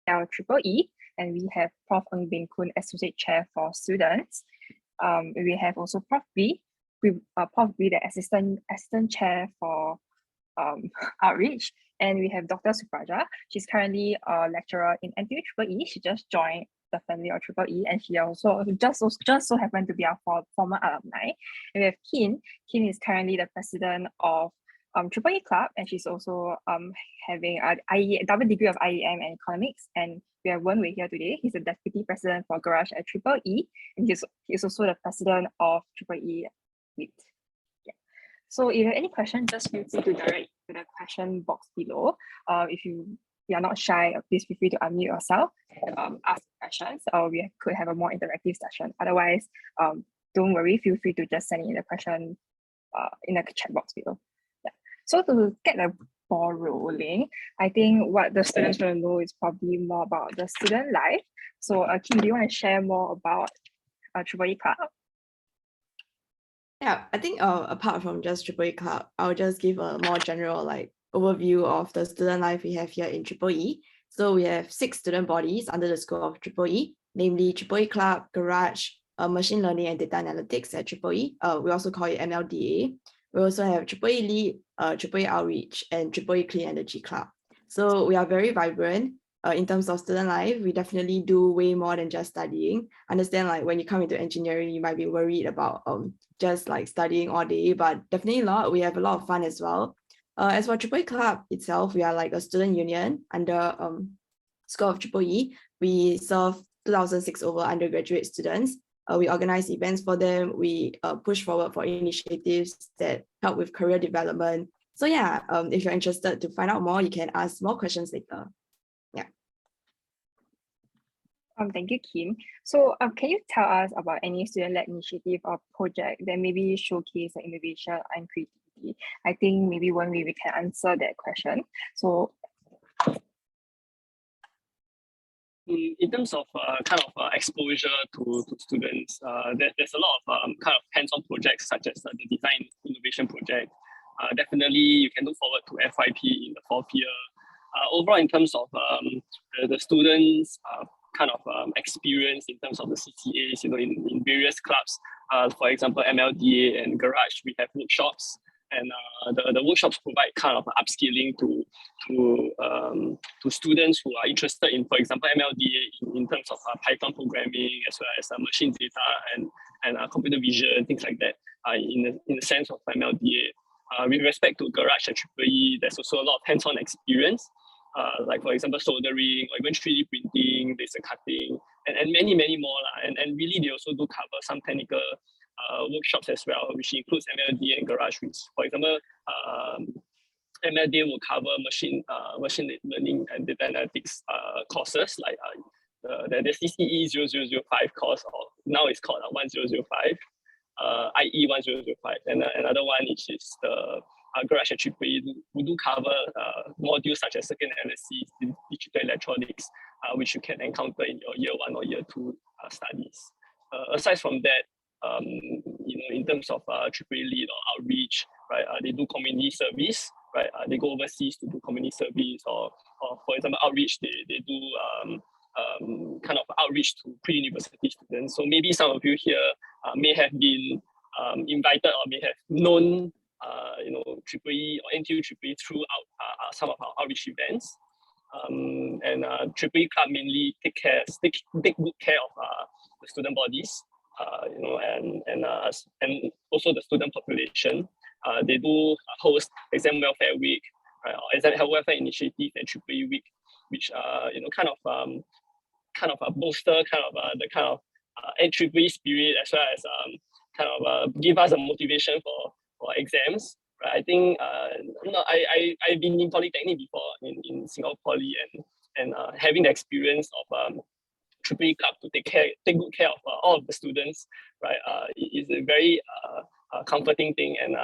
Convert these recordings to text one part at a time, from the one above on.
EEE, and we have Prof. Ng Beng Kun, Associate Chair for Students. We have also Prof. B, Prof. B, the Assistant Chair for Outreach, and we have Dr. Supraja. She's currently a lecturer in NTUEEE. She just joined the family of EEE, and she also just so happened to be our former alumni. And we have Keen. Keen is currently the president of EEE Club, and she's also having a double degree of IEM and economics. And we have Wen Wei here today. He's the deputy president for Garage at EEE, and he's also the president of EEE Meet. Yeah. So if you have any questions, just feel free to direct to the question box below. If you are not shy, please feel free to unmute yourself and ask questions, or we could have a more interactive session. Otherwise, don't worry, feel free to just send in the question in the chat box below. Yeah. So to get the ball rolling, I think what the students want to know is probably more about the student life. So Kim, do you want to share more about EEE Club? Yeah, I think apart from just EEE Club, I'll just give a more general overview of the student life we have here in EEE. So we have 6 student bodies under the scope of EEE, namely EEE Club, Garage, Machine Learning and Data Analytics at EEE. We also call it MLDA. We also have EEE Lead, EEE Outreach, and EEE Clean Energy Club. So we are very vibrant. In terms of student life, we definitely do way more than just studying. Understand when you come into engineering, you might be worried about just studying all day, but definitely not. We have a lot of fun as well. As for EEE Club itself, we are a student union under scope of EEE. We serve 2006 over undergraduate students. We organize events for them. We push forward for initiatives that help with career development. So yeah, if you're interested to find out more, you can ask more questions later. Yeah. Thank you, Kim. So can you tell us about any student-led initiative or project that maybe showcase the innovation and creativity? I think maybe one way we can answer that question. So in terms of exposure to students, there's a lot of hands-on projects such as the design innovation project. Definitely, you can look forward to FYP in the 4th year. Overall, in terms of the students' experience in terms of the CCAs, in various clubs, for example, MLDA and Garage, we have workshops. And the workshops provide upskilling to students who are interested in, for example, MLDA in terms of Python programming, as well as machine data and computer vision, things like that. In the sense of MLDA, with respect to Garage at EEE, there's also a lot of hands-on experience, like for example soldering, or even 3D printing, laser cutting, and many more. And really, they also do cover some technical workshops as well, which includes MLD and Garage, which, for example, MLD will cover machine learning and data analytics courses, like there's this EE0005 course, or now it's called 1005, IE 1005, and another one which is the Garage at EEE, who do cover modules such as circuit analysis, digital electronics, which you can encounter in your year 1 or year 2 studies. Aside from that, in terms of EEE Lead or Outreach, right? They do community service, right? They go overseas to do community service, or for example, Outreach. They do outreach to pre-university students. So maybe some of you here may have been invited or may have known, EEE or NTU EEE throughout some of our outreach events. And EEE Club mainly take good care of the student bodies. And also the student population. They do host exam welfare week, right, or exam welfare initiative and EEE week, which bolster the NTUEEE spirit, as well as give us a motivation for exams. Right? I think I've been in Polytechnic before in Singapore Poly, and having the experience of EEE Club to take good care of all of the students, right? Is a very comforting thing, and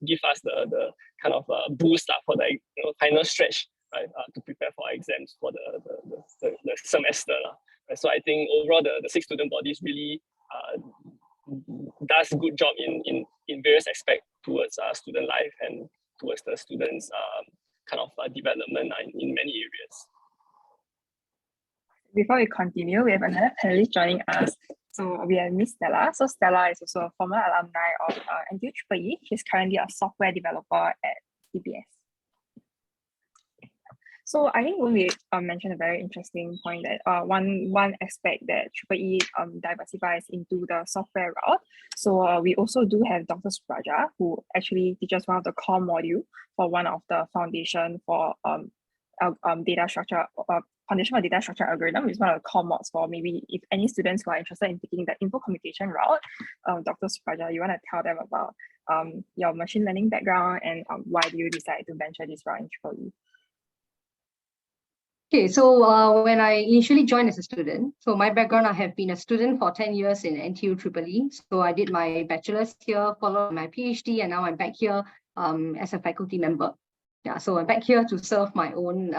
give us the boost for the final stretch, right? To prepare for exams for the semester, right? So I think overall the 6 student bodies really does a good job in various aspects towards student life and towards the students' development in many areas. Before we continue, we have another panelist joining us. So we have Miss Stella. So Stella is also a former alumni of NTUEEE. She's currently a software developer at CBS. So I think when we mentioned a very interesting point that one aspect that EEE diversifies into the software route. So we also do have Dr. Subraja, who actually teaches one of the core module for one of the foundation for data structure, foundation for data structure algorithm, which is one of the core mods for maybe if any students who are interested in taking the info communication route. Dr. Subraja, you want to tell them about your machine learning background and why do you decide to venture this route in EEE? Okay, so when I initially joined as a student, so my background, I have been a student for 10 years in NTUEEE. So I did my bachelor's here, followed my PhD, and now I'm back here as a faculty member. Yeah, so I'm back here to serve my own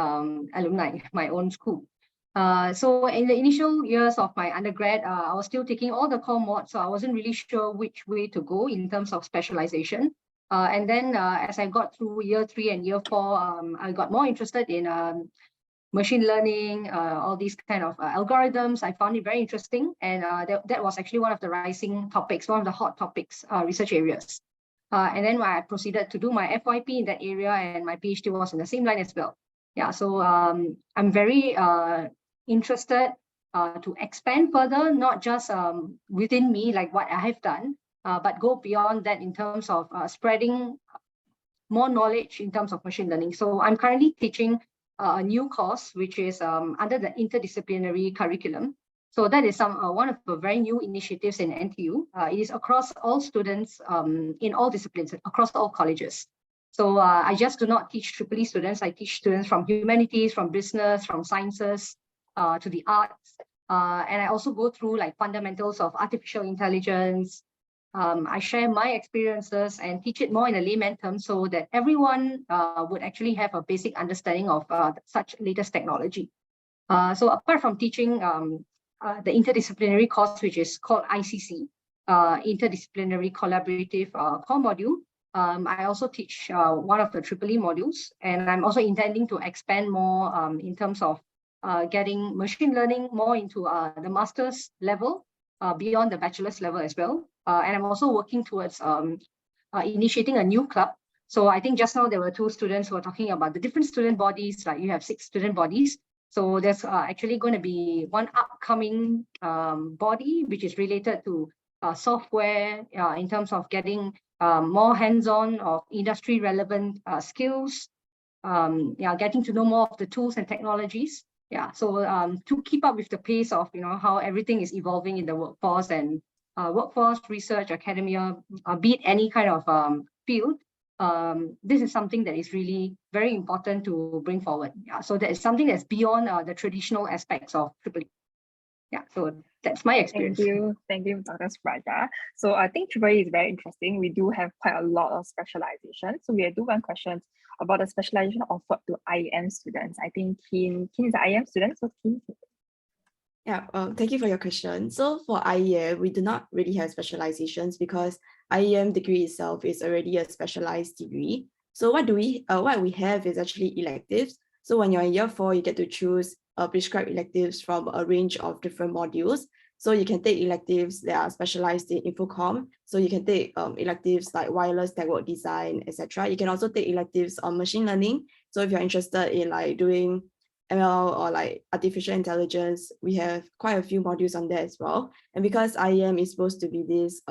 alumni, my own school. So in the initial years of my undergrad, I was still taking all the core mods, so I wasn't really sure which way to go in terms of specialization. And then as I got through year 3 and year 4, I got more interested in machine learning, all these kind of algorithms. I found it very interesting. And that was actually one of the rising topics, one of the hot topics, research areas. And then I proceeded to do my FYP in that area, and my PhD was in the same line as well. Yeah, so I'm very interested to expand further, not just within me, like what I have done, but go beyond that in terms of spreading more knowledge in terms of machine learning. So I'm currently teaching a new course, which is under the interdisciplinary curriculum. So that is one of the very new initiatives in NTU. It is across all students in all disciplines, across all colleges. So I just do not teach EEE students. I teach students from humanities, from business, from sciences, to the arts. And I also go through like fundamentals of artificial intelligence. I share my experiences and teach it more in a layman term so that everyone would actually have a basic understanding of such latest technology. So apart from teaching the interdisciplinary course, which is called ICC, Interdisciplinary Collaborative Core Module, I also teach one of the EEE modules, and I'm also intending to expand more in terms of getting machine learning more into the master's level, beyond the bachelor's level as well. And I'm also working towards initiating a new club. So I think just now there were 2 students who were talking about the different student bodies, like you have 6 student bodies. So there's actually going to be one upcoming body, which is related to software in terms of getting more hands-on of industry relevant skills, getting to know more of the tools and technologies. Yeah, so to keep up with the pace of how everything is evolving in the workforce and workforce, research, academia, be it any kind of field, this is something that is really very important to bring forward. Yeah, so that is something that's beyond the traditional aspects of EEE. Yeah, so that's my experience. Thank you, Dr. Subraja. So I think EEE is very interesting. We do have quite a lot of specialization. So we do one question about the specialization offered to IEM students. I think Keen is an IEM student, so Keen. Yeah, thank you for your question. So for IEM, we do not really have specializations because IEM degree itself is already a specialized degree. So what we have is actually electives. So when you're in year 4, you get to choose prescribed electives from a range of different modules. So you can take electives that are specialized in infocom. So you can take electives like wireless network design, etc. You can also take electives on machine learning. So if you're interested in like doing ML or like artificial intelligence, we have quite a few modules on that as well. And because IEM is supposed to be this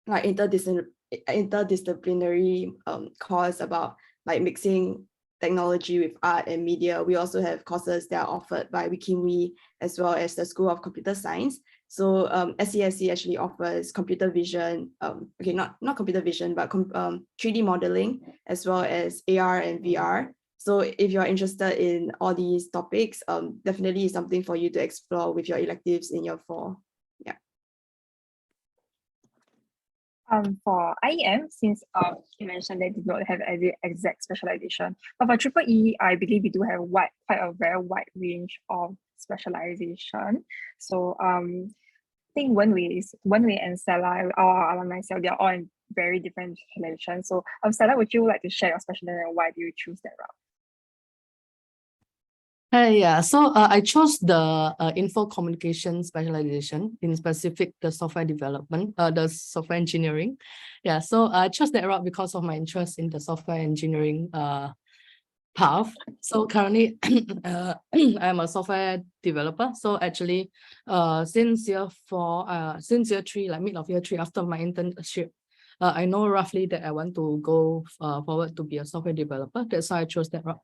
like interdisciplinary course about like mixing technology with art and media, we also have courses that are offered by WikiMe as well as the School of Computer Science. So SCSC actually offers computer vision, okay, not computer vision, but 3D modeling, as well as AR and VR. So if you're interested in all these topics, definitely is something for you to explore with your electives in year 4. Yeah. For IEM, since you mentioned that you don't have any exact specialization, but for EEE, I believe we do have quite a very wide range of specialization. So I think when we and Stella, our alumni, they are all in very different specializations. So Stella, would you like to share your specialization and why do you choose that route? So I chose the info communication specialization, in specific the software development, the software engineering. Yeah, so I chose that route because of my interest in the software engineering path. So currently, I'm a software developer. So actually, since year 3, like mid of year 3, after my internship, I know roughly that I want to go forward to be a software developer. That's why I chose that route.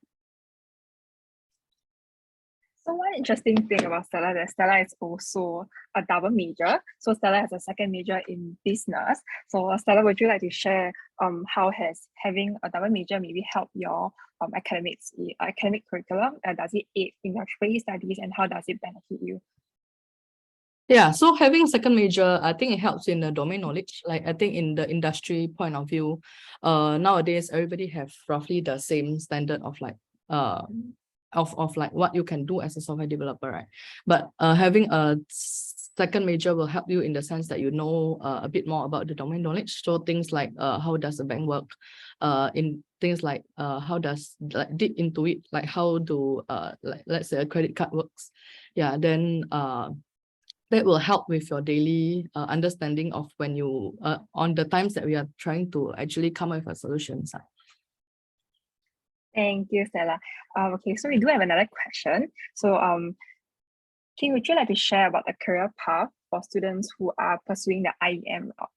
So one interesting thing about Stella is Stella is also a double major. So Stella has a second major in business. So Stella, would you like to share how has having a double major maybe help your academic curriculum? Does it aid in your trade studies, and how does it benefit you? Yeah, so having a second major, I think it helps in the domain knowledge. Like I think in the industry point of view, nowadays everybody have roughly the same standard of like of like what you can do as a software developer, right? But having a second major will help you in the sense that you know a bit more about the domain knowledge. So things like how does a bank work, in things like how does like deep into it, like how do like let's say a credit card works. Yeah, then that will help with your daily understanding of when you on the times that we are trying to actually come up with a solution. Thank you, Stella. Okay, so we do have another question. So Kim, would you like to share about the career path for students who are pursuing the IEM route?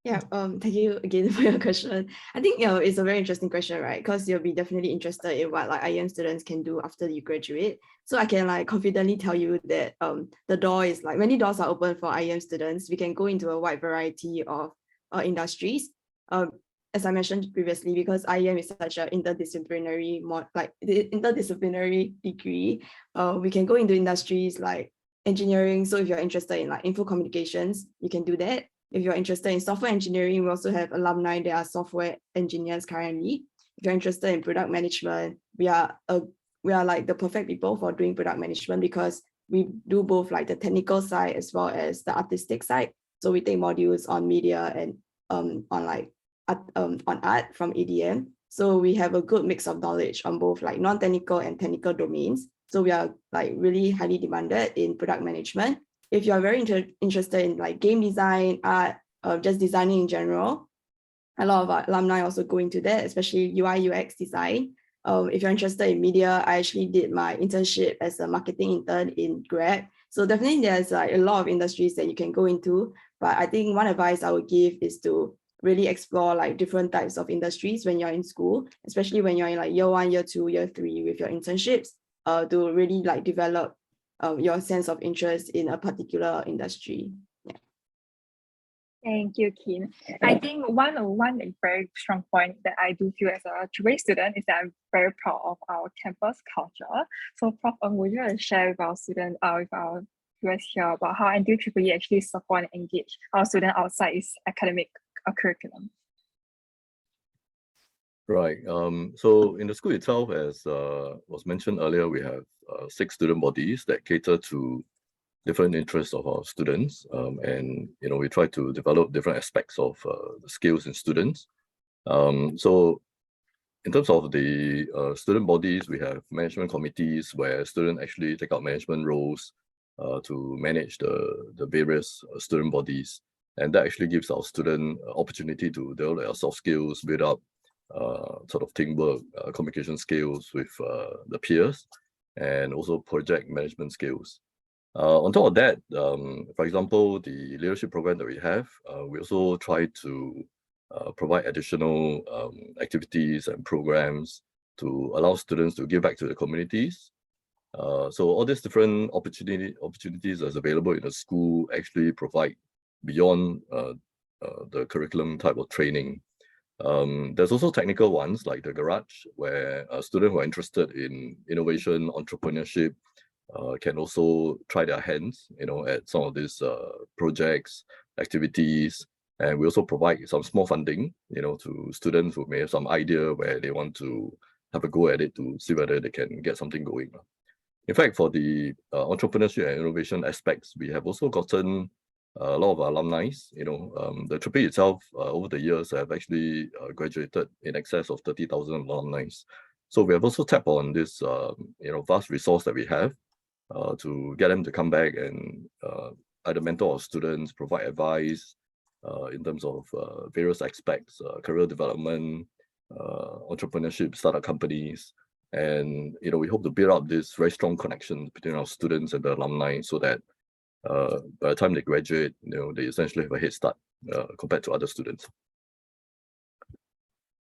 Yeah, thank you again for your question. I think it's a very interesting question, right? Because you'll be definitely interested in what like IEM students can do after you graduate. So I can like confidently tell you that the door is like many doors are open for IEM students. We can go into a wide variety of industries. As I mentioned previously, because IEM is such an interdisciplinary interdisciplinary degree, we can go into industries like engineering. So if you're interested in like info communications, you can do that. If you're interested in software engineering, we also have alumni that are software engineers currently. If you're interested in product management, we are like the perfect people for doing product management because we do both like the technical side as well as the artistic side. So we take modules on media and on art from EDM. So we have a good mix of knowledge on both like non-technical and technical domains. So we are like really highly demanded in product management. If you're very interested in like game design, art, just designing in general, a lot of our alumni also go into that, especially UI UX design. If you're interested in media, I actually did my internship as a marketing intern in Grab. So definitely there's like a lot of industries that you can go into. But I think one advice I would give is to really explore like different types of industries when you're in school, especially when you're in like year 1, year 2, year 3 with your internships, to really like develop your sense of interest in a particular industry. Yeah. Thank you, Kim. I think one very strong point that I do feel as a AAA student is that I'm very proud of our campus culture. So Prof. Ng, would you like to share with our students, with our viewers here about how NTUEEE actually support and engage our students outside its academic curriculum? Right. So in the school itself, as was mentioned earlier, we have 6 student bodies that cater to different interests of our students, and we try to develop different aspects of the skills in students. So in terms of the student bodies, we have management committees where students actually take up management roles to manage the various student bodies, and that actually gives our student opportunity to develop their soft skills, build up sort of teamwork, communication skills with the peers, and also project management skills. On top of that, for example, the leadership program that we have, we also try to provide additional activities and programs to allow students to give back to the communities. So all these different opportunities that's available in the school actually provide beyond the curriculum type of training. There's also technical ones like the garage, where students who are interested in innovation, entrepreneurship, can also try their hands, at some of these projects, activities, and we also provide some small funding, to students who may have some idea where they want to have a go at it to see whether they can get something going. In fact, for the entrepreneurship and innovation aspects, we have also gotten a lot of alumni. The AAA itself over the years have actually graduated in excess of 30,000 alumni. So we have also tapped on this vast resource that we have to get them to come back and either mentor our students, provide advice in terms of various aspects, career development, entrepreneurship, startup companies. And we hope to build up this very strong connection between our students and the alumni so that by the time they graduate, they essentially have a head start compared to other students.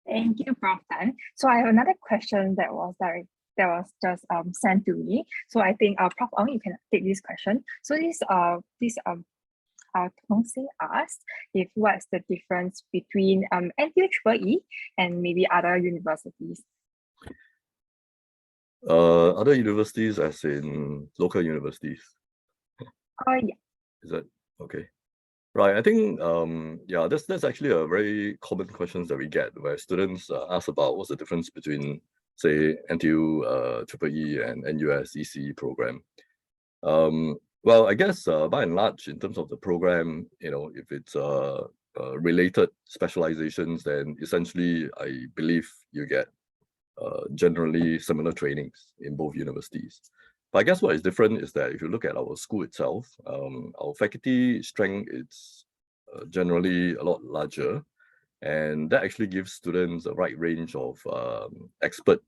Thank you, Prof. Tan. So I have another question that was just sent to me. So I think Prof. Ong, you can take this question. So Tongsi asked if what's the difference between NTUEEE and maybe other universities. Other universities as in local universities? Yeah. Is that okay? Right, I think that's actually a very common questions that we get where students ask about what's the difference between, say, NTU EEE and NUS ECE program. Well, I guess by and large, in terms of the program, if it's related specializations, then essentially I believe you get generally similar trainings in both universities. But I guess what is different is that if you look at our school itself, our faculty strength is generally a lot larger, and that actually gives students a wide range of expert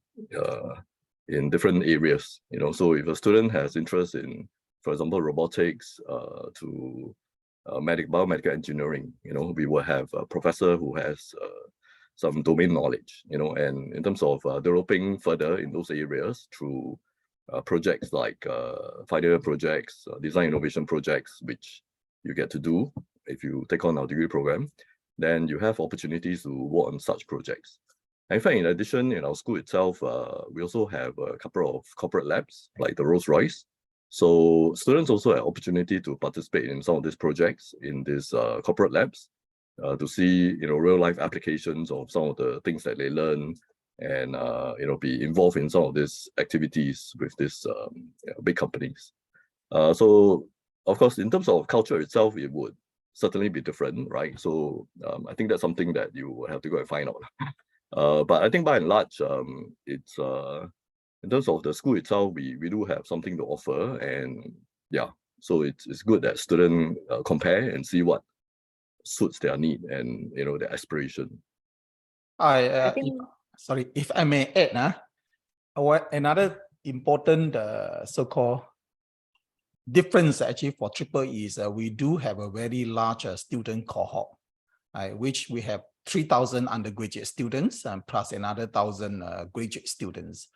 in different areas. So if a student has interest in, for example, robotics to biomedical engineering, we will have a professor who has some domain knowledge, and in terms of developing further in those areas through projects like final year projects, design innovation projects, which you get to do if you take on our degree program, then you have opportunities to work on such projects. And in fact, in addition, in our school itself, we also have a couple of corporate labs like the Rolls Royce. So students also have opportunity to participate in some of these projects in these corporate labs to see real life applications of some of the things that they learn, and be involved in some of these activities with these big companies. So of course, in terms of culture itself, it would certainly be different, right? So I think that's something that you will have to go and find out. But I think by and large, it's in terms of the school itself, we do have something to offer, and so it's good that students compare and see what suits their need and their aspiration. I think Sorry, if I may add, another important so-called difference actually for EEE is we do have a very large student cohort, which we have 3,000 undergraduate students and plus another 1,000 graduate students.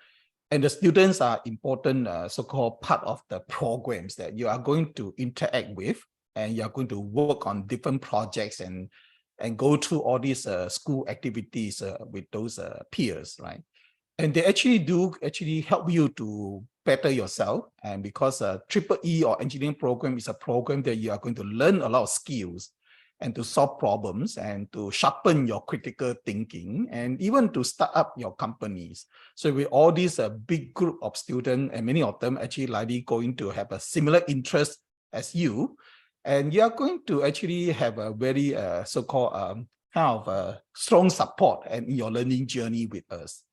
And the students are important so-called part of the programs that you are going to interact with, and you're going to work on different projects and go through all these school activities with those peers, right? And they actually help you to better yourself. And because EEE or engineering program is a program that you are going to learn a lot of skills and to solve problems and to sharpen your critical thinking and even to start up your companies. So with all these big group of students, and many of them actually likely going to have a similar interest as you, and you are going to actually have a very so-called kind of strong support in your learning journey with us.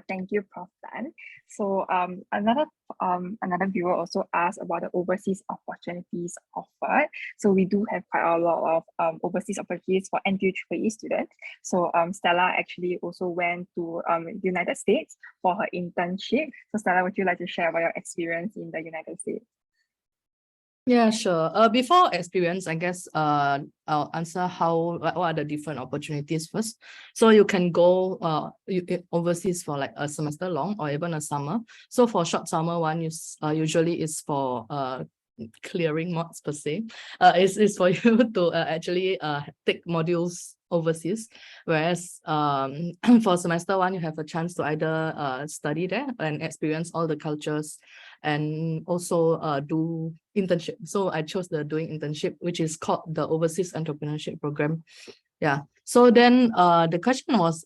Thank you, Prof. Tan. So another viewer also asked about the overseas opportunities offered. So we do have quite a lot of overseas opportunities for NTUEEE students. So Stella actually also went to the United States for her internship. So Stella, would you like to share about your experience in the United States? Yeah, sure. Before experience, I guess I'll answer what are the different opportunities first. So you can go overseas for like a semester long or even a summer. So for short summer one, usually is for clearing mods per se. Is for you to actually take modules overseas, whereas for semester one, you have a chance to either study there and experience all the cultures, and also do internship. So I chose the doing internship, which is called the Overseas Entrepreneurship Program. Yeah. So then the question was,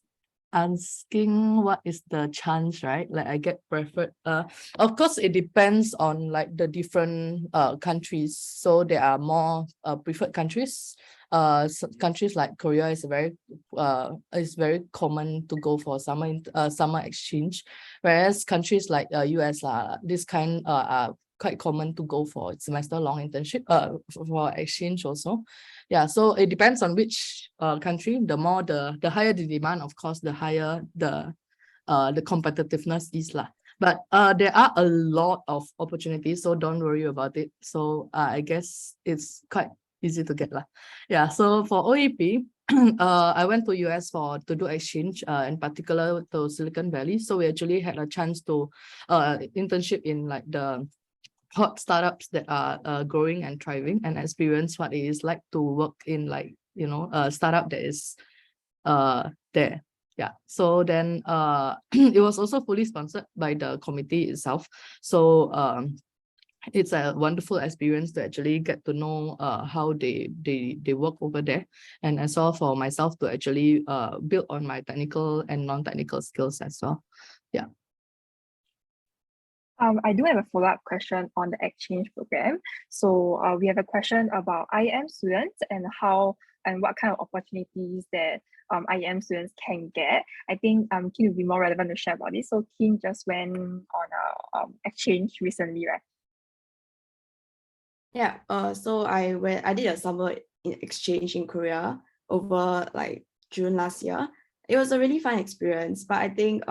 asking what is the chance, right? Like I get preferred. Of course, it depends on like the different countries. So there are more preferred countries. Countries like Korea is very common to go for summer exchange, whereas countries like US this kind are quite common to go for semester long internship for exchange also. Yeah, so it depends on which country. The more the higher the demand, of course, the higher the competitiveness is lah. But there are a lot of opportunities, so don't worry about it. So I guess it's quite easy to get lah. Yeah, so for OEP, I went to US to do exchange, in particular to Silicon Valley. So we actually had a chance to internship in like the hot startups that are growing and thriving, and experience what it is like to work in like, you know, a startup that is there. Yeah, so then it was also fully sponsored by the committee itself. So it's a wonderful experience to actually get to know how they work over there, and as well for myself to actually build on my technical and non-technical skills as well. Yeah. I do have a follow-up question on the exchange program. So we have a question about IEM students and how and what kind of opportunities that IEM students can get. I think Keen will be more relevant to share about this. So Keen just went on a exchange recently, right? Yeah, so I did a summer exchange in Korea over like June last year. It was a really fun experience, but I think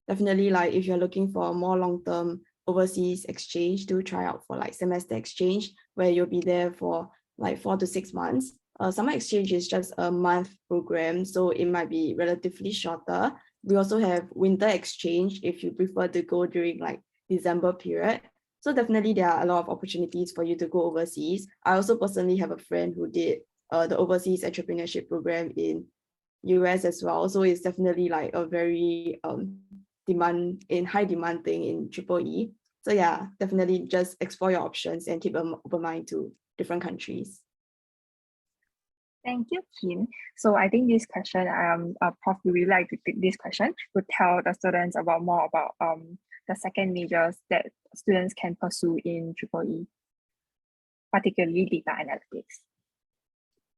definitely like if you're looking for a more long-term overseas exchange, do try out for like semester exchange where you'll be there for like 4 to 6 months. Summer exchange is just a month program, so it might be relatively shorter. We also have winter exchange if you prefer to go during like December period. So definitely there are a lot of opportunities for you to go overseas. I also personally have a friend who did the overseas entrepreneurship program in US as well. So it's definitely like a very high demand thing in EEE. So yeah, definitely just explore your options and keep an open mind to different countries. Thank you, Keen. So I think this question, Prof, we really like to take this question to tell the students more about the second majors that students can pursue in EEE, particularly data analytics.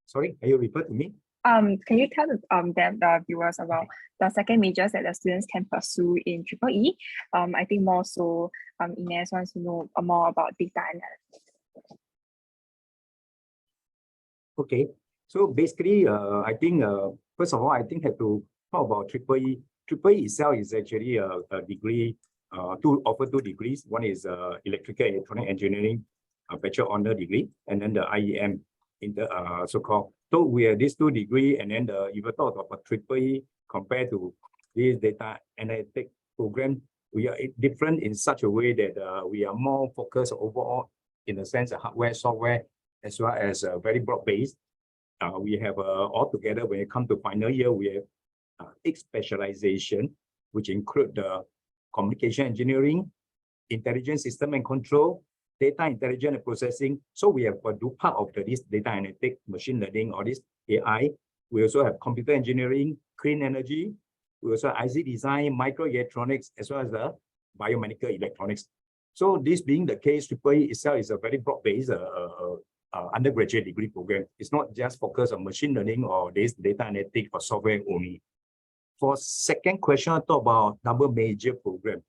Sorry, are you referring to me? Can you tell the viewers about the second majors that the students can pursue in EEE? I think more so Ines wants to know more about data analytics. Okay, so basically, I think first of all, I think have to talk about EEE. EEE itself is actually a degree, offer 2 degrees. One is electrical and electronic engineering, bachelor honor degree, and then the IEM in the so-called. So we have these 2 degrees, and then if you talk about EEE compared to this data analytic program, we are different in such a way that we are more focused overall in the sense of hardware, software, as well as very broad-based. We have altogether, when it comes to final year, we have 8 specialization, which include the communication engineering, intelligent system and control, data intelligence and processing. So we have do part of this data analytics, machine learning, or this AI. We also have computer engineering, clean energy. We also have IC design, microelectronics, as well as the biomedical electronics. So this being the case, EEE itself is a very broad-based undergraduate degree program. It's not just focused on machine learning or this data analytics or software only. For second question, I talk about double major program.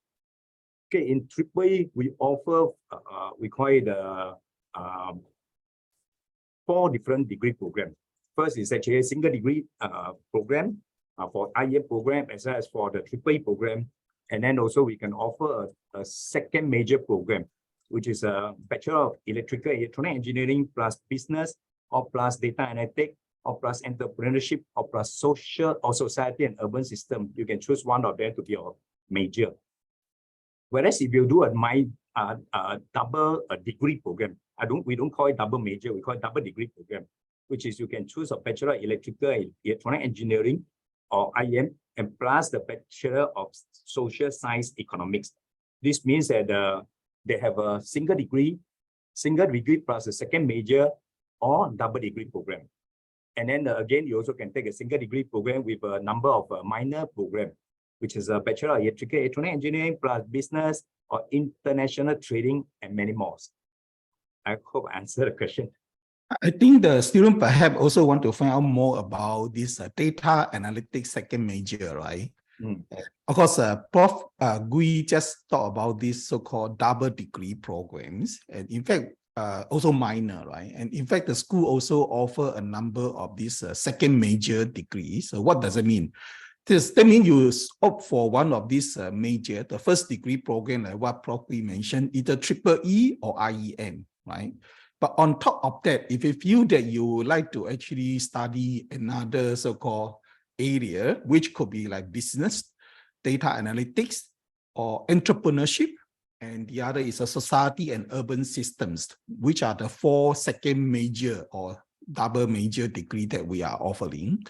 Okay, in EEE, we offer, we call it 4 different degree programs. First is actually a single degree program for IEM program, as well as for the EEE program. And then also we can offer a second major program, which is a Bachelor of Electrical Electronic Engineering plus business, or plus data analytics, or plus entrepreneurship, or plus social or society and urban system. You can choose one of them to be your major. Whereas if you do a double degree program, we don't call it double major, we call it double degree program, which is you can choose a Bachelor of Electrical Electronic Engineering or IEM, and plus the Bachelor of Social Science Economics. This means that they have a single degree plus a second major or double degree program. And then again, you also can take a single degree program with a number of minor programs, which is a Bachelor of Electrical Electronic Engineering plus business or international trading and many more. I hope I answered the question. I think the student perhaps also want to find out more about this data analytics second major, right? Of course, Prof. Gui just talked about these so-called double degree programs, and in fact, also minor, right? And in fact, the school also offer a number of these second major degrees. So what does it mean? That means you opt for one of these major, the first degree program, like what Prof. Gui mentioned, either EEE or IEM, right? But on top of that, if you feel that you would like to actually study another so-called area, which could be like business, data analytics, or entrepreneurship, and the other is a society and urban systems, which are the 4 second major or double major degree that we are offering,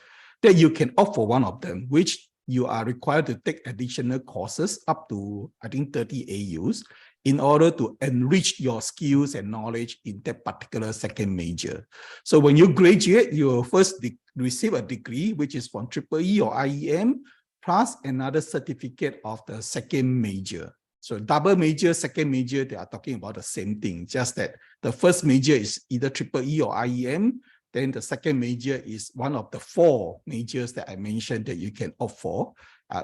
then you can opt for one of them, which you are required to take additional courses up to, I think, 30 AUs in order to enrich your skills and knowledge in that particular second major. So when you graduate, you will first receive a degree, which is from EEE or IEM, plus another certificate of the second major. So double major, second major, they are talking about the same thing, just that the first major is either EEE or IEM, then the second major is one of the 4 majors that I mentioned that you can opt for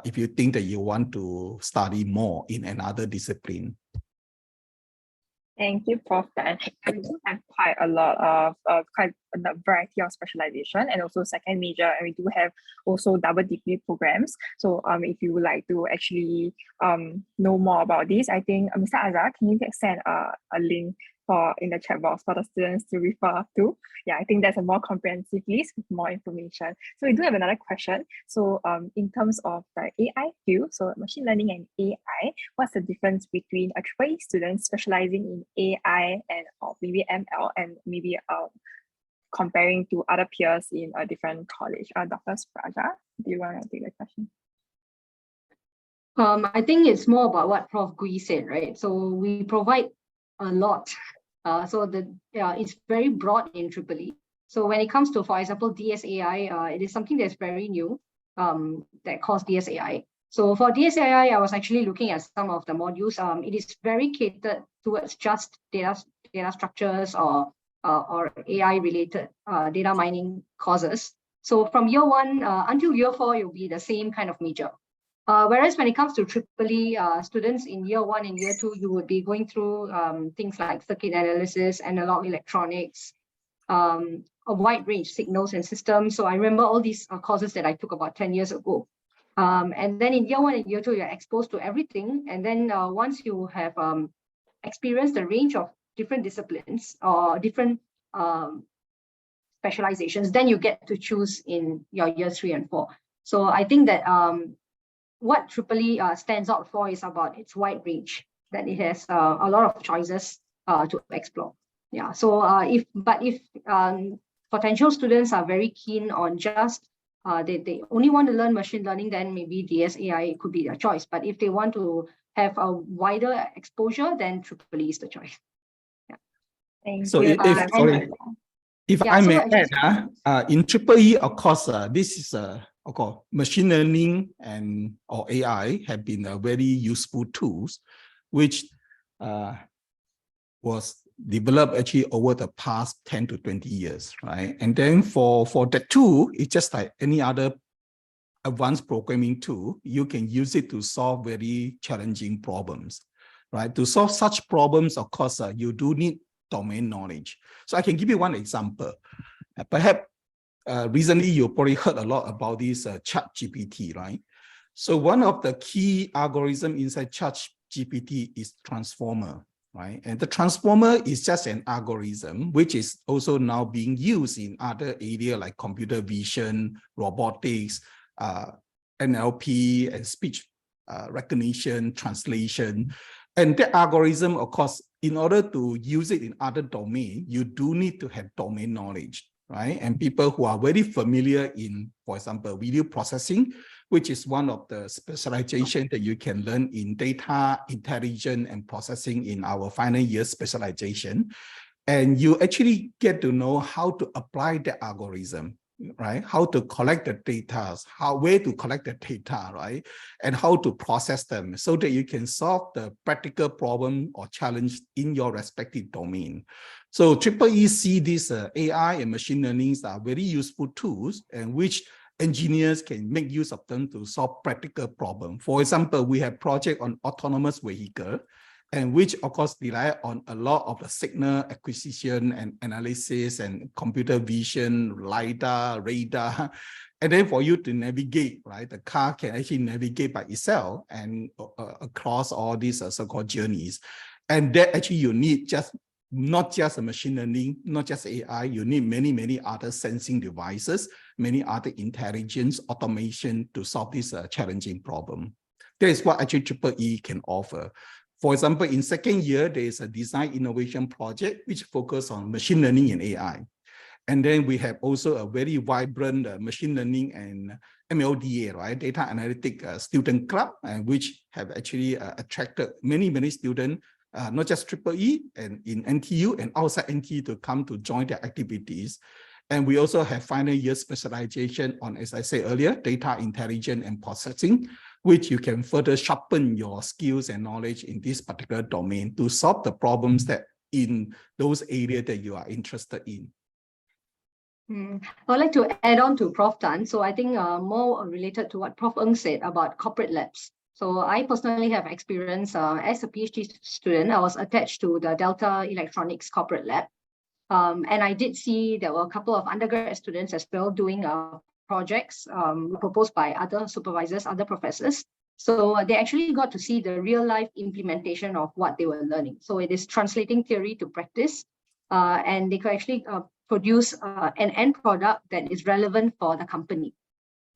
if you think that you want to study more in another discipline. Thank you, Prof. Dan. And we do have quite a lot of quite a variety of specialization and also second major, and we do have also double degree programs. So if you would like to actually know more about this, I think Mr. Azhar, can you send a link in the chat box for the students to refer to? Yeah, I think that's a more comprehensive list with more information. So we do have another question. So in terms of the AI field, so machine learning and AI, what's the difference between a EEE student specializing in AI and or maybe ML, and maybe comparing to other peers in a different college? Dr. Spraja, do you want to take the question? I think it's more about what Prof. Gui said, right? So we provide a lot. It's very broad in EEE. So when it comes to, for example, DSAI, it is something that's very new that calls DSAI. So for DSAI, I was actually looking at some of the modules. It is very catered towards just data structures or AI related data mining courses. So from year 1 until year 4, it will be the same kind of major. Whereas when it comes to EEE, students in year 1 and year 2, you would be going through things like circuit analysis, analog electronics, a wide range, signals and systems. So I remember all these courses that I took about 10 years ago. And then in year 1 and year 2, you're exposed to everything. And then once you have experienced the range of different disciplines or different specializations, then you get to choose in your year 3 and 4. So I think that what EEE stands out for is about its wide range, that it has a lot of choices to explore. Yeah. So if potential students are very keen on just they only want to learn machine learning, then maybe DSAI could be their choice. But if they want to have a wider exposure, then EEE is the choice. Yeah. Thank so you. if I may add, in EEE, of course, this is of course, machine learning and or AI have been very useful tools, which was developed actually over the past 10 to 20 years, right? And then for the tool, it's just like any other advanced programming tool, you can use it to solve very challenging problems, right? To solve such problems, of course, you do need domain knowledge. So I can give you one example. Perhaps recently you probably heard a lot about this ChatGPT, right? So one of the key algorithms inside ChatGPT is transformer, right? And the transformer is just an algorithm, which is also now being used in other areas like computer vision, robotics, NLP, and speech recognition, translation. And the algorithm, of course, in order to use it in other domains, you do need to have domain knowledge, right? And people who are very familiar in, for example, video processing, which is one of the specialization that you can learn in data intelligence and processing in our final year specialization. And you actually get to know how to apply the algorithm. right? How to collect the data, where to collect the data, right? And how to process them so that you can solve the practical problem or challenge in your respective domain. So EEE see these AI and machine learnings are very useful tools and which engineers can make use of them to solve practical problems. For example, we have project on autonomous vehicle, and which of course rely on a lot of the signal acquisition and analysis and computer vision, LiDAR, radar. And then for you to navigate, right, the car can actually navigate by itself and across all these so-called journeys. And that actually you need not just a machine learning, not just AI, you need many, many other sensing devices, many other intelligence, automation to solve this challenging problem. That is what actually EEE can offer. For example, in second year, there is a design innovation project which focuses on machine learning and AI. And then we have also a very vibrant machine learning and MLDA, right, data analytic student club, and which have actually attracted many, many students, not just EEE and in NTU and outside NTU to come to join their activities. And we also have final year specialization on, as I said earlier, data intelligence and processing, which you can further sharpen your skills and knowledge in this particular domain to solve the problems that in those areas that you are interested in. I'd like to add on to Prof. Tan. So I think more related to what Prof. Ng said about corporate labs. So I personally have experience as a PhD student. I was attached to the Delta Electronics corporate lab. And I did see there were a couple of undergraduate students as well doing projects proposed by other supervisors, other professors. So they actually got to see the real life implementation of what they were learning. So it is translating theory to practice, and they could actually produce an end product that is relevant for the company.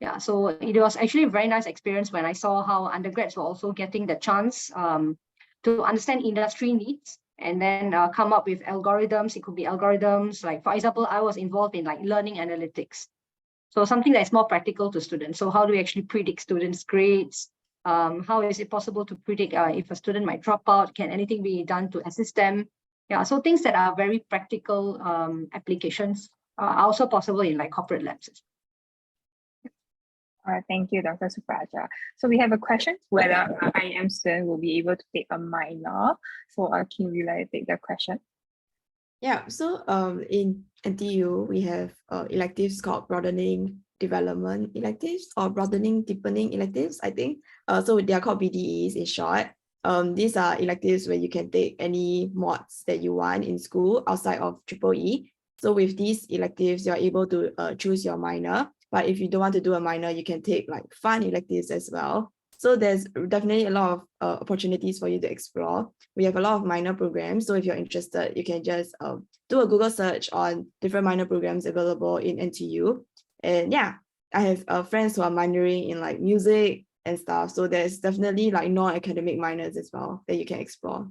Yeah, so it was actually a very nice experience when I saw how undergrads were also getting the chance to understand industry needs and then come up with algorithms. It could be algorithms, like, for example, I was involved in like learning analytics. So something that's more practical to students. So how do we actually predict students' grades? How is it possible to predict if a student might drop out? Can anything be done to assist them? Yeah, so things that are very practical applications are also possible in like corporate labs. Thank you, Dr. Supraja. So we have a question whether IM student will be able to take a minor. So can you take the question? Yeah, so in NTU, we have electives called broadening development electives or broadening deepening electives, I think. So they are called BDEs in short. These are electives where you can take any mods that you want in school outside of EEE. So with these electives, you're able to choose your minor. But if you don't want to do a minor, you can take like fun electives as well. So there's definitely a lot of opportunities for you to explore. We have a lot of minor programs. So if you're interested, you can just do a Google search on different minor programs available in NTU. And yeah, I have friends who are minoring in like music and stuff. So there's definitely like non-academic minors as well that you can explore.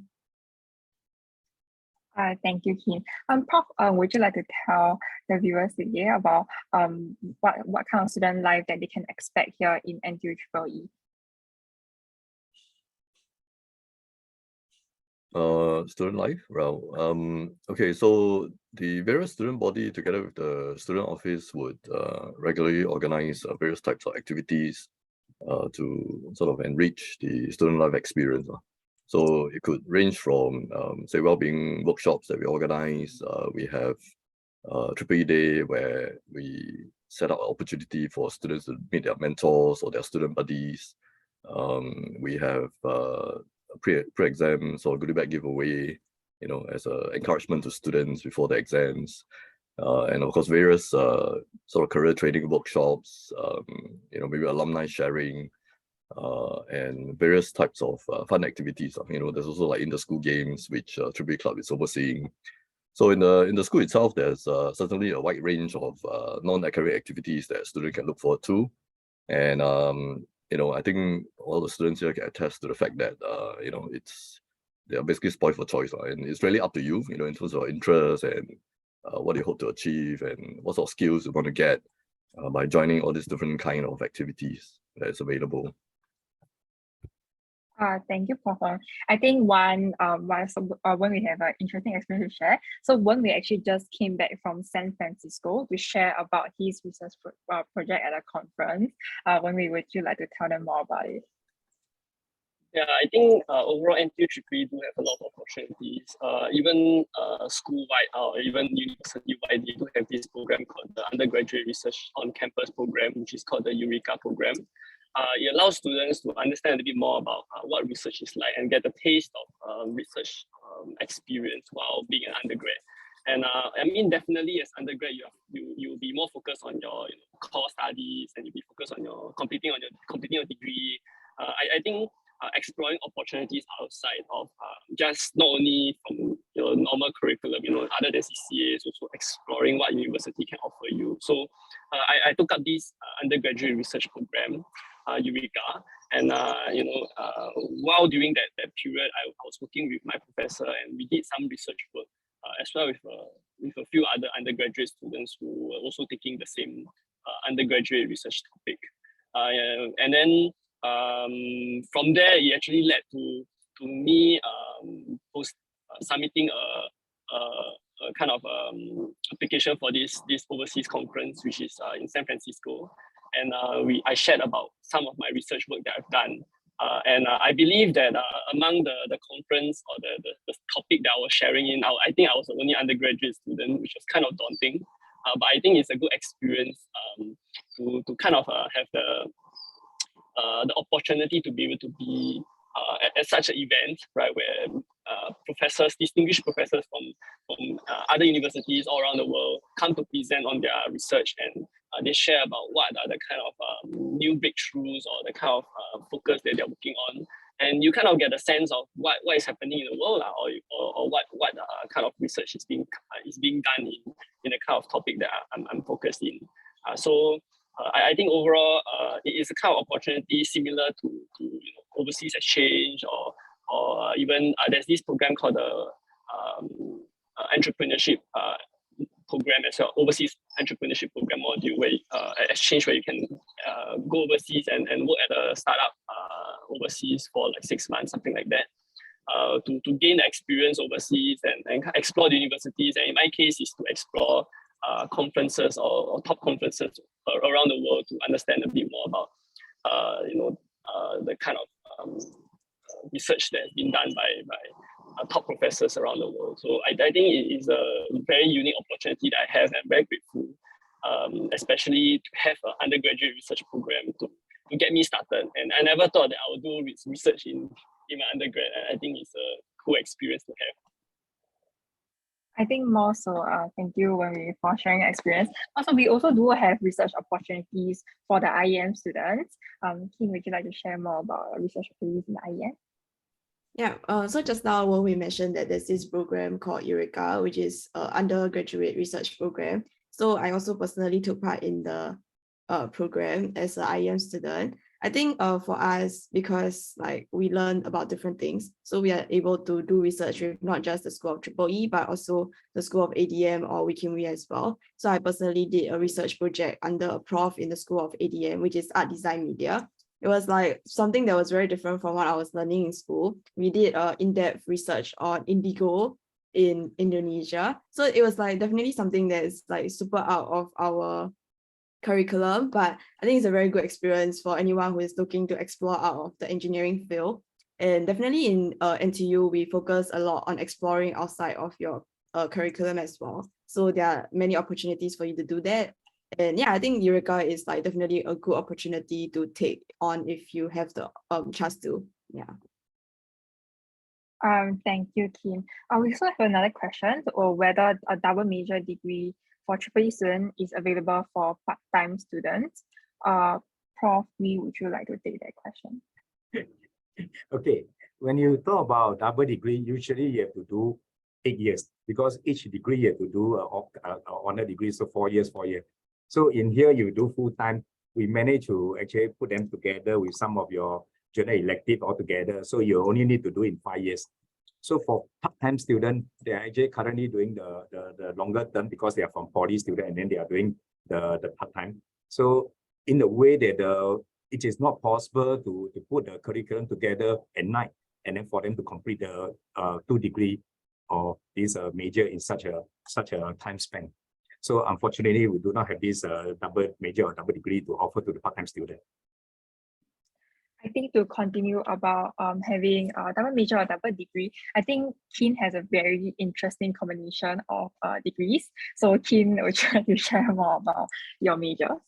Thank you, Kim. Prof, would you like to tell the viewers today about what kind of student life that they can expect here in NTU EEE? Student life, well, okay, so the various student body together with the student office would regularly organize various types of activities to sort of enrich the student life experience. So it could range from, say, well-being workshops that we organize. We have EEE Day where we set up an opportunity for students to meet their mentors or their student buddies. We have pre-exams or goodie bag giveaway, you know, as an encouragement to students before the exams. And of course, various sort of career training workshops, you know, maybe alumni sharing, and various types of fun activities. You know, there's also like in-the-school games, which EEE Club is overseeing. So in the school itself, there's certainly a wide range of non-academic activities that students can look forward to. And you know, I think all the students here can attest to the fact that you know, they're basically spoiled for choice, and it's really up to you, you know, in terms of interest and what you hope to achieve and what sort of skills you want to get by joining all these different kind of activities that's available. Thank you, Prof. I think when we have an interesting experience to share. So when we actually just came back from San Francisco to share about his research project at a conference. Would you like to tell them more about it? Yeah, I think overall NTUEEE do have a lot of opportunities. Even school-wide or even university-wide, they do have this program called the Undergraduate Research on Campus program, which is called the EEE program. It allows students to understand a bit more about what research is like and get a taste of research experience while being an undergrad. And I mean, definitely as undergrad, you'll be more focused on your core studies, and you'll be focused on your completing your degree. I think exploring opportunities outside of just not only from your normal curriculum, other than CCAs, also exploring what university can offer you. So I took up this undergraduate research program, EEE, and while during that period, I was working with my professor, and we did some research work as well with a few other undergraduate students who were also taking the same undergraduate research topic. And then from there, it actually led to me submitting a kind of application for this overseas conference, which is in San Francisco. And I shared about some of my research work that I've done. And I believe that among the conference or the topic that I was sharing in, I think I was the only undergraduate student, which was kind of daunting. But I think it's a good experience to kind of have the opportunity to be able to be at such an event, right, where distinguished professors from other universities all around the world come to present on their research, and they share about what are the kind of new breakthroughs or the kind of focus that they're working on. And you kind of get a sense of what is happening in the world, or what kind of research is being done in the kind of topic that I'm focused in. So I think overall, it is a kind of opportunity similar to overseas exchange, or even there's this program called the entrepreneurship program as well, overseas entrepreneurship program module, where exchange, where you can go overseas and work at a startup overseas for like 6 months, something like that, to gain the experience overseas and explore the universities. And in my case, is to explore conferences or top conferences around the world to understand a bit more about the kind of research that has been done by top professors around the world. So I think it is a very unique opportunity that I have, and I'm very grateful, especially to have an undergraduate research program to get me started. And I never thought that I would do research in my undergrad. And I think it's a cool experience to have. I think more so, thank you for sharing your experience. Also, we also do have research opportunities for the IEM students. Kim, would you like to share more about research opportunities in the IEM? Yeah, so just now when we mentioned that there's this program called EEE, which is an undergraduate research program. So I also personally took part in the program as an IEM student. I think for us, because like we learn about different things, so we are able to do research with not just the School of EEE, but also the School of ADM or WikiMedia as well. So I personally did a research project under a prof in the School of ADM, which is Art Design Media. It was like something that was very different from what I was learning in school. We did in-depth research on indigo in Indonesia. So it was like definitely something that is like super out of our curriculum, but I think it's a very good experience for anyone who is looking to explore out of the engineering field. And definitely in NTU, we focus a lot on exploring outside of your curriculum as well. So there are many opportunities for you to do that. And yeah, I think EEE is like definitely a good opportunity to take on if you have the chance to. Yeah. Thank you, Kim. We also have another question, or whether a double major degree for EEE student is available for part-time students. Prof, would you like to take that question? Okay, when you talk about double degree, usually you have to do 8 years, because each degree you have to do an honor degree, so 4 years, 4 years. So in here you do full-time. We managed to actually put them together with some of your general elective all together. So you only need to do in 5 years. So for part-time students, they are actually currently doing the longer term, because they are from poly student, and then they are doing the part-time. So in the way that it is not possible to put the curriculum together at night and then for them to complete the 2 degree or this major in such a time span. So unfortunately, we do not have this double major or double degree to offer to the part-time student. I think to continue about having a double major or double degree, I think Keen has a very interesting combination of degrees. So Keen, would you like to share more about your majors?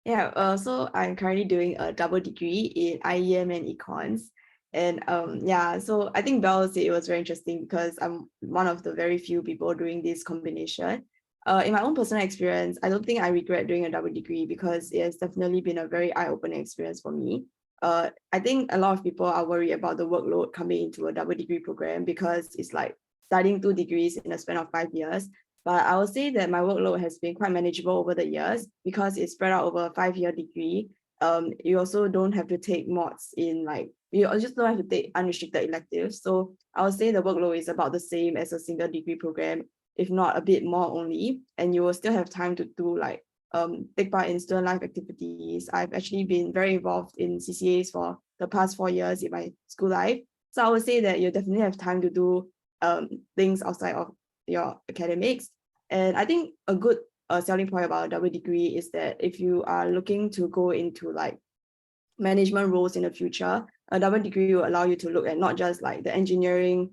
Yeah, so I'm currently doing a double degree in IEM and Econs. And yeah, so I think Belle said it was very interesting because I'm one of the very few people doing this combination. In my own personal experience, I don't think I regret doing a double degree because it has definitely been a very eye-opening experience for me. I think a lot of people are worried about the workload coming into a double degree program because it's like studying 2 degrees in a span of 5 years. But I would say that my workload has been quite manageable over the years because it's spread out over a 5-year degree. You also don't have to take mods in like, you just don't have to take unrestricted electives. So I would say the workload is about the same as a single degree program, if not a bit more only. And you will still have time to do like, take part in student life activities. I've actually been very involved in CCAs for the past 4 years in my school life. So I would say that you definitely have time to do things outside of your academics. And I think a good selling point about a double degree is that if you are looking to go into like management roles in the future, a double degree will allow you to look at not just like the engineering,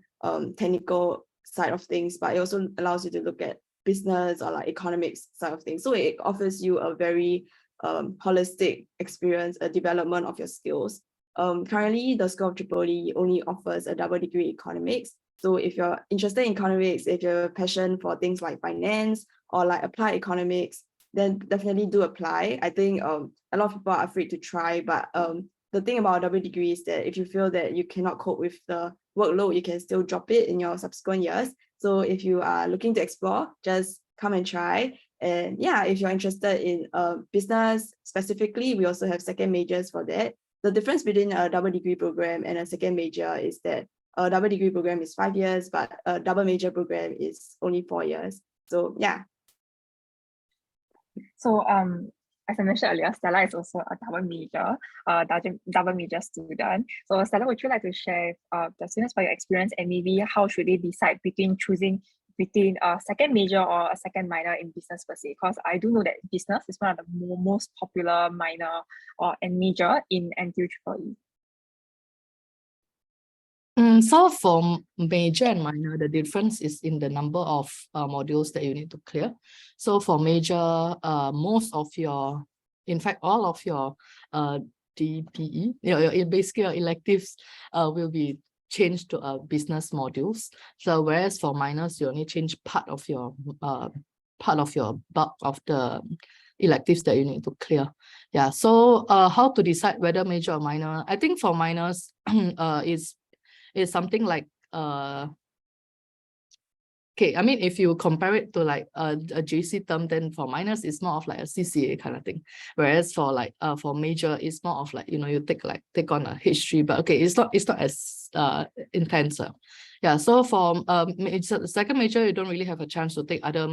technical side of things, but it also allows you to look at business or like economics side of things. So it offers you a very holistic experience, a development of your skills. Currently, the School of EEE only offers a double degree economics. So if you're interested in economics, if you have a passion for things like finance or like applied economics, then definitely do apply. I think a lot of people are afraid to try, but the thing about a double degree is that if you feel that you cannot cope with the workload, you can still drop it in your subsequent years. So if you are looking to explore, just come and try. And yeah, if you're interested in business specifically, we also have second majors for that. The difference between a double degree program and a second major is that a double degree program is 5 years, but a double major program is only 4 years. So yeah. So as I mentioned earlier, Stella is also a double major student. So Stella, would you like to share the students about your experience and maybe how should they decide between choosing between a second major or a second minor in business per se? Because I do know that business is one of the most popular minor and major in NTUEEE. So for major and minor, the difference is in the number of modules that you need to clear. So for major, most of your, in fact, all of your DPE, basically your electives will be changed to business modules. So whereas for minors, you only change part of your bulk of the electives that you need to clear. Yeah. So how to decide whether major or minor? I think for minors, is something like okay, I mean, if you compare it to like a JC term, then for minors it's more of like a CCA kind of thing, whereas for like for major it's more of like, you know, you take on a history, but okay, it's not as intense. Yeah, so for second major, you don't really have a chance to take other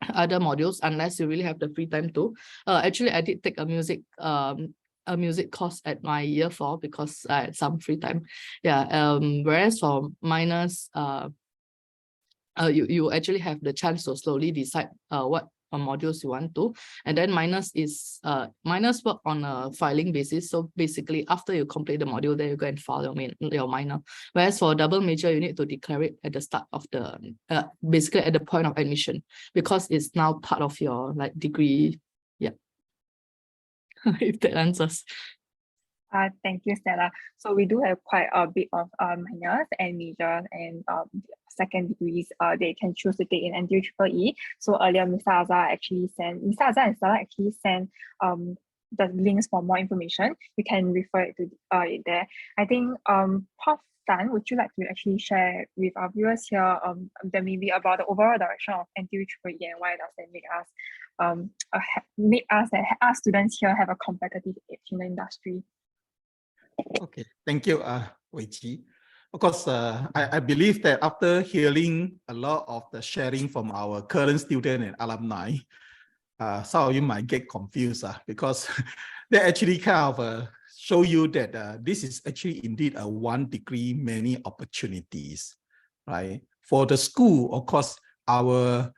modules unless you really have the free time to. Actually, I did take a music course at my year 4 because I had some free time. Yeah. Whereas for minors, you actually have the chance to slowly decide what modules you want to, and then minors work on a filing basis. So basically, after you complete the module, then you go and file your minor. Whereas for double major, you need to declare it at the start of the basically at the point of admission, because it's now part of your like degree. Yeah. If that answers. Thank you, Stella. So we do have quite a bit of minors and majors and second degrees they can choose to take in NTUEEE. So earlier, Mr. Azhar and Stella actually sent the links for more information. You can refer it to it there. I think Prof. Tan, would you like to actually share with our viewers here that maybe about the overall direction of NTUEEE and why does it make us students here have a competitive edge in the industry? Okay, thank you, Wei Qi. Of course, I believe that after hearing a lot of the sharing from our current student and alumni, some of you might get confused because They actually kind of show you that this is actually indeed a 1 degree, many opportunities, right? For the school, of course, our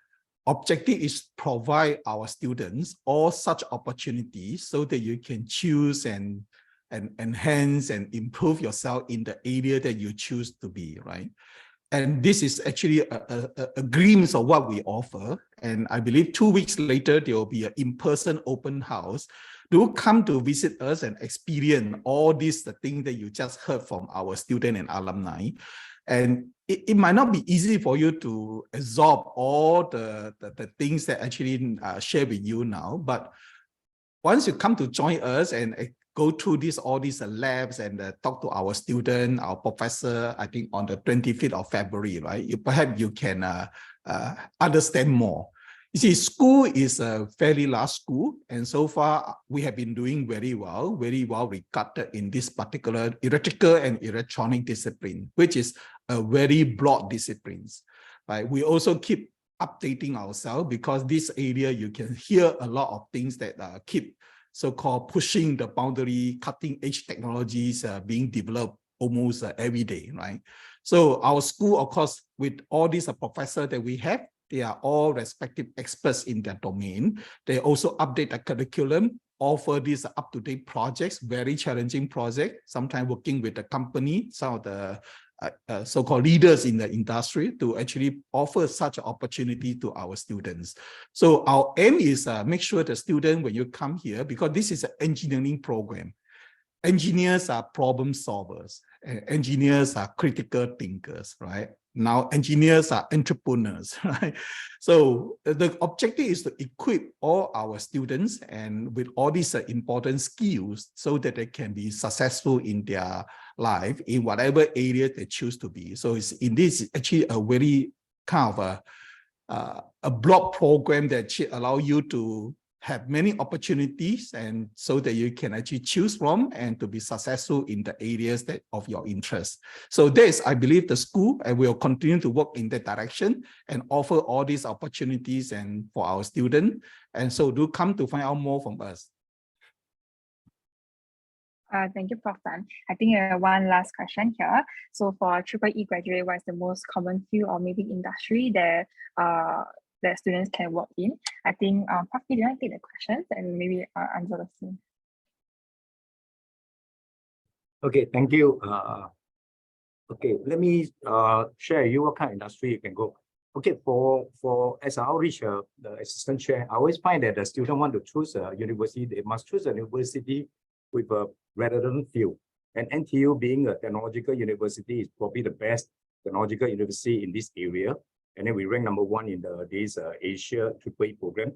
objective is provide our students all such opportunities so that you can choose and enhance and improve yourself in the area that you choose to be, right? And this is actually a glimpse of what we offer. And I believe 2 weeks later, there will be an in-person open house. Do come to visit us and experience all these the things that you just heard from our student and alumni. And it might not be easy for you to absorb all the things that actually share with you now. But once you come to join us and go through all these labs and talk to our student, our professor, I think on the 25th of February, right? Perhaps you can understand more. You see, school is a fairly large school, and so far we have been doing very well regarded in this particular electrical and electronic discipline, which is a very broad disciplines, right? We also keep updating ourselves because this area you can hear a lot of things that keep so-called pushing the boundary, cutting edge technologies being developed almost every day, right? So our school, of course, with all these professors that we have, they are all respective experts in their domain. They also update the curriculum, offer these up-to-date projects, very challenging projects, sometimes working with the company, some of the so-called leaders in the industry to actually offer such an opportunity to our students. So our aim is make sure the student, when you come here, because this is an engineering program, engineers are problem solvers, and engineers are critical thinkers, right? Now engineers are entrepreneurs, right? So the objective is to equip all our students and with all these important skills so that they can be successful in their life in whatever area they choose to be. So it's in this actually a very kind of a block program that should allow you to have many opportunities and so that you can actually choose from and to be successful in the areas that of your interest. So this, I believe, the school and will continue to work in that direction and offer all these opportunities and for our students. And so do come to find out more from us. Thank you, Prof. Tan. I think one last question here. So for EEE graduate, what is the most common field or maybe industry that the students can work in? I think Prof, do you want to take the questions and maybe answer the same? Okay, thank you. Okay, let me share you what kind of industry you can go. Okay, for as an outreach, the assistant chair, I always find that the student want to choose a university, they must choose a university with a relevant field. And NTU being a technological university is probably the best technological university in this area. And then we rank #1 in this Asia EEE program.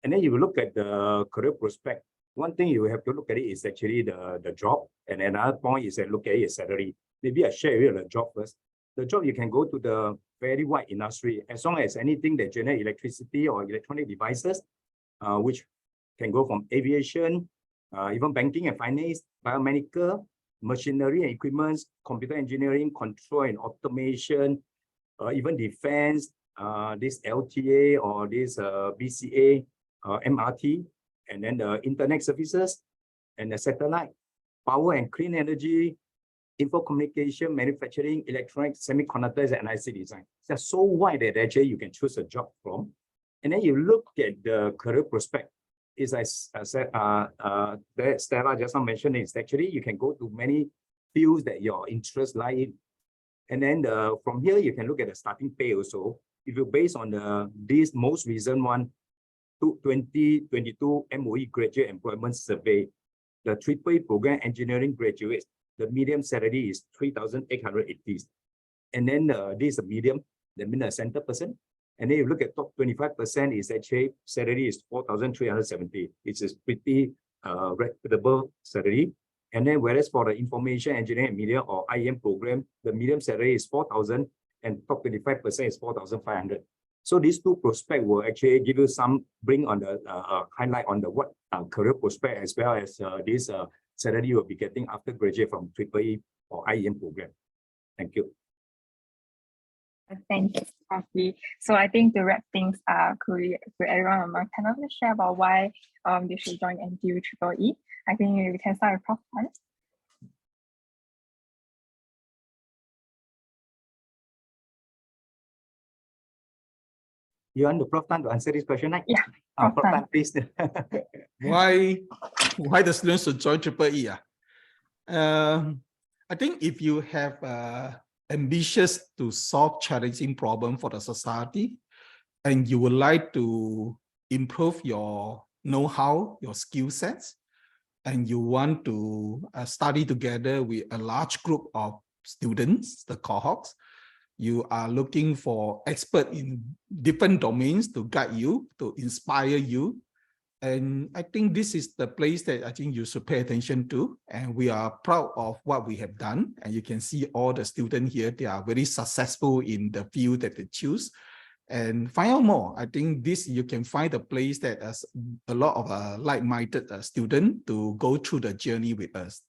And then you look at the career prospect. One thing you have to look at it is actually the job. And another point is that look at your salary. Maybe I share with you the job first. The job, you can go to the very wide industry, as long as anything that generate electricity or electronic devices, which can go from aviation, even banking and finance, biomedical, machinery and equipment, computer engineering, control and automation, even defense, this LTA or this BCA, MRT, and then the internet services and the satellite, power and clean energy, info communication, manufacturing, electronics, semiconductors, and IC design. They're so wide that actually you can choose a job from. And then you look at the career prospect. Is as I said, that Stella just now mentioned, is actually you can go to many fields that your interest lie in. And then from here, you can look at the starting pay also. If you base on this most recent one, 2022 MOE Graduate Employment Survey, the EEE program engineering graduates, the median salary is 3,880. And then this is a medium, that means a center person. And then you look at top 25% is actually salary is 4,370. It's a pretty reputable salary. And then whereas for the information engineering and media or IM program, the medium salary is 4,000 and top 25% is 4,500. So these two prospects will actually give you some bring on the highlight on the what career prospect as well as this salary you will be getting after graduate from EEE or IM program. Thank you. Thank you, Prof. So I think to wrap things up, could everyone on my panel share about why they should join NTU EEE? I think we can start with Prof. Tan. You want the Prof. Tan to answer this question, right? Yeah, Prof. Prof. Tan. Tan, please. Why the students should join EEE? I think if you have ambitious to solve challenging problem for the society, and you would like to improve your know-how, your skill sets, and you want to study together with a large group of students, the cohorts, you are looking for expert in different domains to guide you, to inspire you. And I think this is the place that I think you should pay attention to. And we are proud of what we have done. And you can see all the students here, they are very successful in the field that they choose. And find out more. I think this, you can find a place that has a lot of like-minded students to go through the journey with us.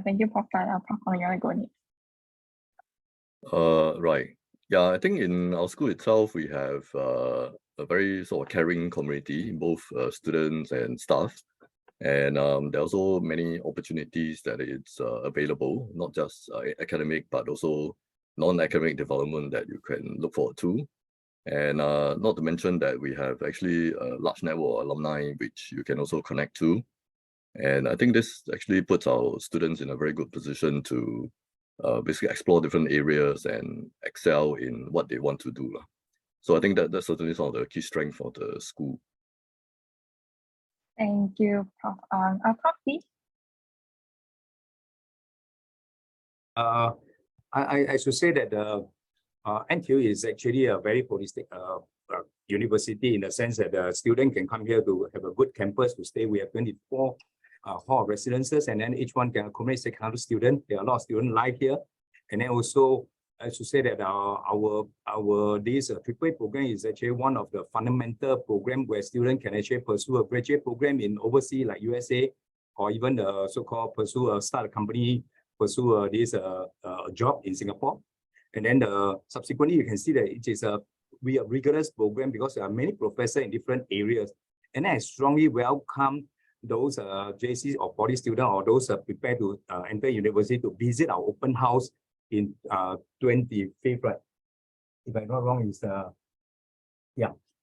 Thank you, Prof. Tan. Prof. Ong, you want to go next? Right. Yeah, I think in our school itself, we have a very sort of caring community, both students and staff. And there are also many opportunities that it's available, not just academic, but also non-academic development that you can look forward to. And not to mention that we have actually a large network of alumni, which you can also connect to. And I think this actually puts our students in a very good position to basically explore different areas and excel in what they want to do. So I think that that's certainly some of the key strengths for the school. Thank you, Prof. Prof. B. I should say that NTU is actually a very holistic university in the sense that the student can come here to have a good campus to stay. We have 24 hall of residences, and then each one can accommodate 600 students. There are a lot of students live here. And then also, I should say that this AAA program is actually one of the fundamental program where students can actually pursue a graduate program in overseas like USA, or even the so-called start a company, pursue this job in Singapore. And then subsequently, you can see that it is a rigorous program because there are many professors in different areas. And I strongly welcome those JCs or poly students or those prepared to enter university to visit our open house in 25th, right? If I'm not wrong, it's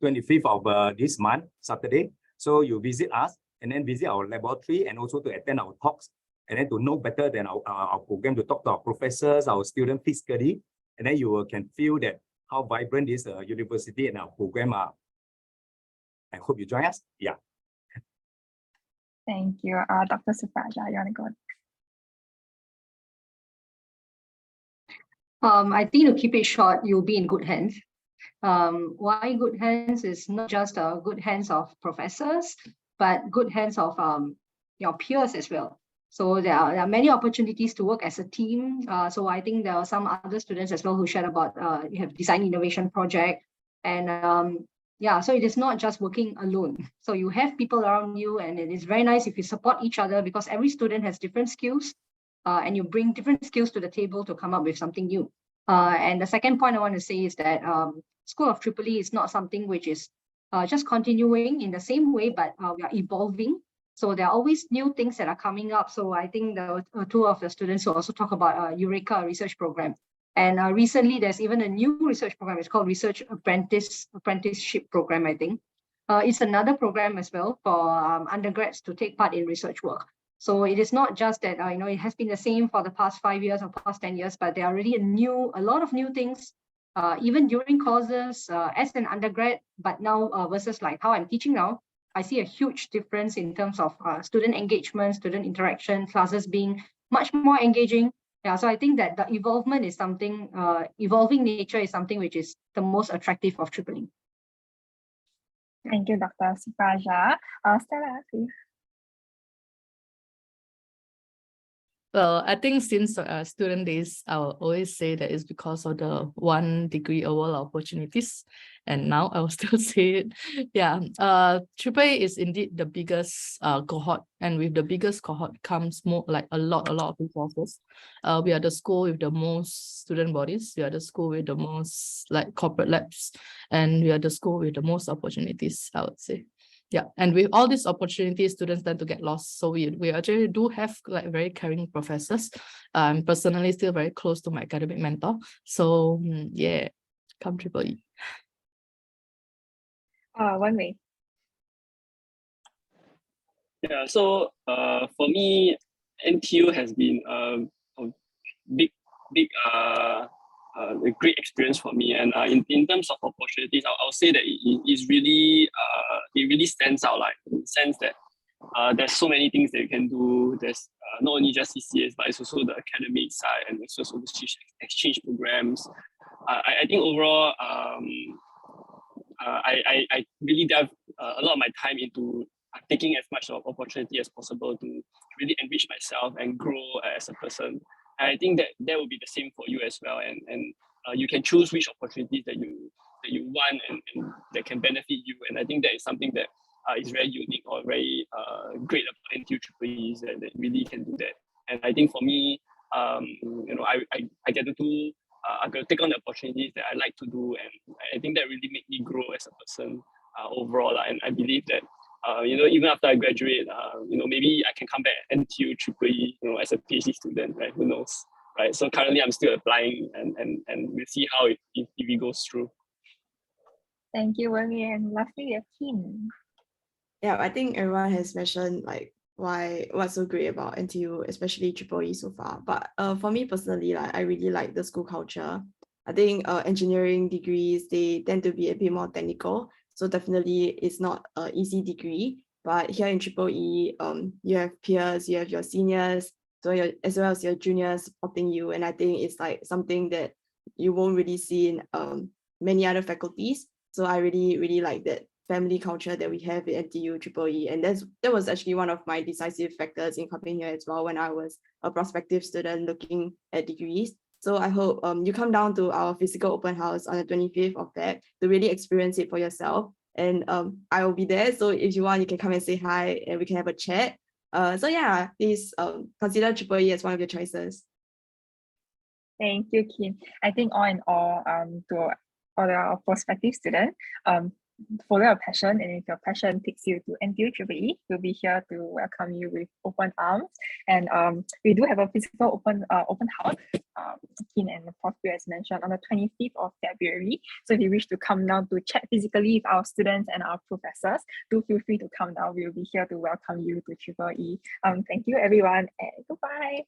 25th of this month, Saturday. So you visit us and then visit our laboratory and also to attend our talks and then to know better than our program, to talk to our professors, our students physically, and then you can feel that how vibrant this university and our program are. I hope you join us. Yeah. Thank you. Dr. Supraja, you want to go? I think to keep it short, you'll be in good hands. Why good hands is not just good hands of professors, but good hands of your peers as well. So there are many opportunities to work as a team. So I think there are some other students as well who shared about you have design innovation project, and yeah, so it is not just working alone. So you have people around you, and it is very nice if you support each other because every student has different skills, and you bring different skills to the table to come up with something new. And the second point I want to say is that School of EEE is not something which is just continuing in the same way, but we are evolving. So there are always new things that are coming up. So I think the two of the students will also talk about Eureka research program. And recently, there's even a new research program. It's called Research Apprenticeship Program, I think. It's another program as well for undergrads to take part in research work. So it is not just that, it has been the same for the past 5 years or past 10 years, but there are already a lot of new things, even during courses as an undergrad, but now versus like how I'm teaching now, I see a huge difference in terms of student engagement, student interaction, classes being much more engaging. Yeah, so I think that the evolvement is something, evolving nature is something which is the most attractive of EEE. Thank you, Dr. Supraja. Stella, please. Well, I think since student days, I will always say that it's because of the 1 degree award opportunities. And now I will still say it. Yeah, EEE is indeed the biggest cohort. And with the biggest cohort comes more like a lot of resources. We are the school with the most student bodies. We are the school with the most like corporate labs. And we are the school with the most opportunities, I would say. Yeah, and with all these opportunities, students tend to get lost. So we actually do have like very caring professors. I'm personally still very close to my academic mentor. So yeah, come EEE. One way. Yeah, so for me, NTU has been a great experience for me. And in terms of opportunities, I'll say that it really stands out, like in the sense that there's so many things that you can do. There's not only just CCAs, but it's also the academic side and it's also exchange programs. I think overall, I really dive a lot of my time into taking as much of opportunity as possible to really enrich myself and grow as a person. And I think that will be the same for you as well. And you can choose which opportunities that you want and that can benefit you. And I think that is something that is very unique or very great about NTU EEE, that really can do that. And I think for me, I get to do. I'm going to take on the opportunities that I like to do, and I think that really made me grow as a person overall. And I believe that even after I graduate, maybe I can come back at NTU EEE, as a PhD student, right? Who knows, right? So currently I'm still applying, and we'll see how if it goes through. Thank you, Wei, and lastly, we have Kim. Yeah, I think everyone has mentioned like what's so great about NTU, especially EEE so far. But for me personally, like I really like the school culture. I think engineering degrees, they tend to be a bit more technical. So definitely it's not an easy degree. But here in EEE, you have peers, you have your seniors, as well as your juniors supporting you. And I think it's like something that you won't really see in many other faculties. So I really, really like that family culture that we have at NTU EEE. And that was actually one of my decisive factors in coming here as well when I was a prospective student looking at degrees. So I hope you come down to our physical open house on the 25th of Feb to really experience it for yourself. And I will be there. So if you want, you can come and say hi and we can have a chat. So yeah, please consider EEE as one of your choices. Thank you, Kim. I think all in all, to all our prospective students, follow your passion, and if your passion takes you to NTU EEE, we'll be here to welcome you with open arms. And we do have a physical open house, Kim and Prof. as mentioned, on the 25th of February. So if you wish to come down to chat physically with our students and our professors, do feel free to come down. We'll be here to welcome you to EEE. Thank you, everyone, and goodbye.